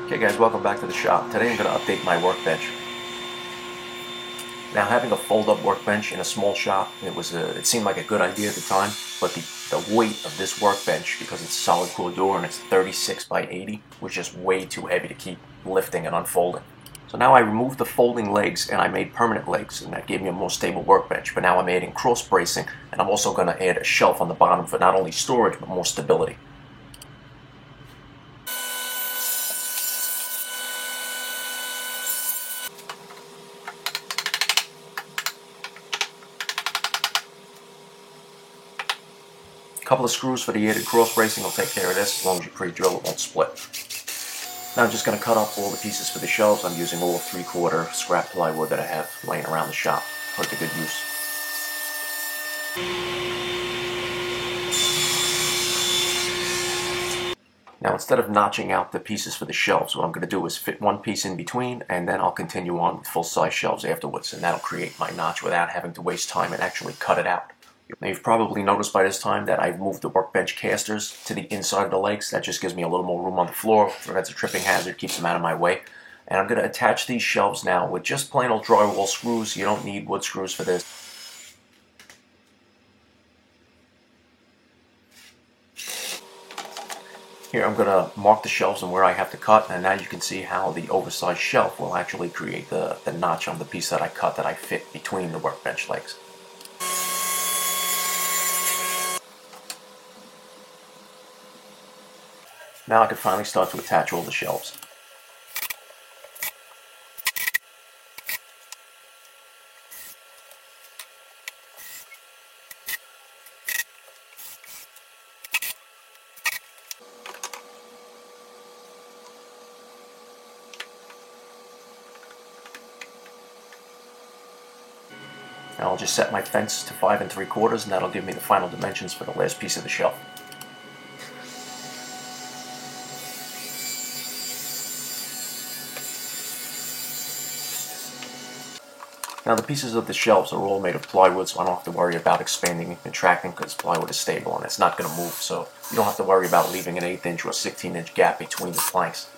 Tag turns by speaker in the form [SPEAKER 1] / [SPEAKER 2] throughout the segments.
[SPEAKER 1] Okay guys, welcome back to the shop. Today I'm going to update my workbench. Now, having a fold-up workbench in a small shop, it seemed like a good idea at the time, but the weight of this workbench, because it's solid core door and it's 36 by 80, was just way too heavy to keep lifting and unfolding. So now I removed the folding legs and I made permanent legs, and that gave me a more stable workbench. But now I'm adding cross bracing, and I'm also going to add a shelf on the bottom for not only storage but more stability. A couple of screws for the added cross bracing will take care of this. As long as you pre-drill, it won't split. Now I'm just going to cut up all the pieces for the shelves. I'm using all 3/4 scrap plywood that I have laying around the shop. Put it to good use. Now, instead of notching out the pieces for the shelves, what I'm going to do is fit one piece in between, and then I'll continue on with full-size shelves afterwards, and that'll create my notch without having to waste time and actually cut it out. Now, you've probably noticed by this time that I've moved the workbench casters to the inside of the legs. That just gives me a little more room on the floor, prevents a tripping hazard, keeps them out of my way. And I'm going to attach these shelves now with just plain old drywall screws. You don't need wood screws for this. Here I'm going to mark the shelves and where I have to cut, and now you can see how the oversized shelf will actually create the notch on the piece that I cut that I fit between the workbench legs. Now I can finally start to attach all the shelves. Now I'll just set my fence to 5 3/4, and that'll give me the final dimensions for the last piece of the shelf. Now the pieces of the shelves are all made of plywood, so I don't have to worry about expanding and contracting because plywood is stable and it's not going to move, so you don't have to worry about leaving an 1/8 inch or 16 inch gap between the planks.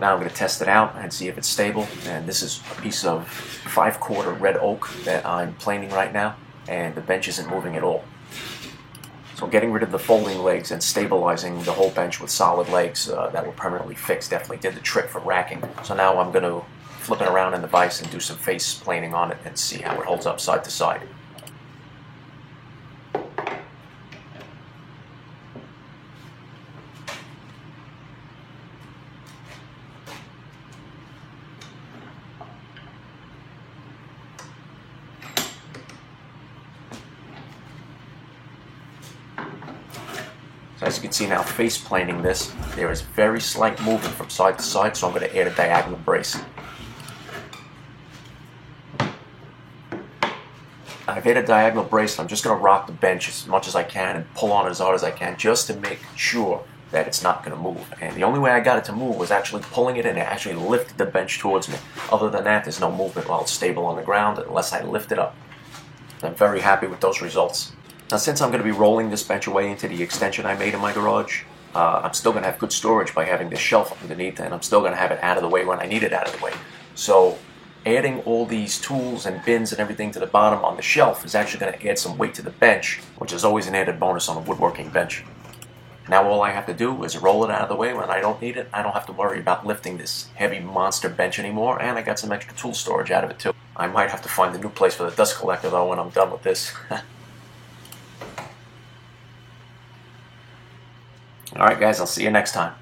[SPEAKER 1] Now I'm going to test it out and see if it's stable, and this is a piece of 5/4 red oak that I'm planing right now, and the bench isn't moving at all. So getting rid of the folding legs and stabilizing the whole bench with solid legs that were permanently fixed definitely did the trick for racking. So now I'm going to flip it around in the vise and do some face planing on it and see how it holds up side to side. So as you can see now, face planing this, there is very slight movement from side to side, so I'm going to add a diagonal brace. I've added a diagonal brace, and I'm just going to rock the bench as much as I can and pull on it as hard as I can just to make sure that it's not going to move. And the only way I got it to move was actually pulling it, and it actually lifted the bench towards me. Other than that, there's no movement while it's stable on the ground unless I lift it up. I'm very happy with those results. Now, since I'm going to be rolling this bench away into the extension I made in my garage, I'm still going to have good storage by having this shelf underneath, and I'm still going to have it out of the way when I need it out of the way. So adding all these tools and bins and everything to the bottom on the shelf is actually going to add some weight to the bench, which is always an added bonus on a woodworking bench. Now all I have to do is roll it out of the way when I don't need it. I don't have to worry about lifting this heavy monster bench anymore, and I got some extra tool storage out of it too. I might have to find a new place for the dust collector though when I'm done with this. Alright guys, I'll see you next time.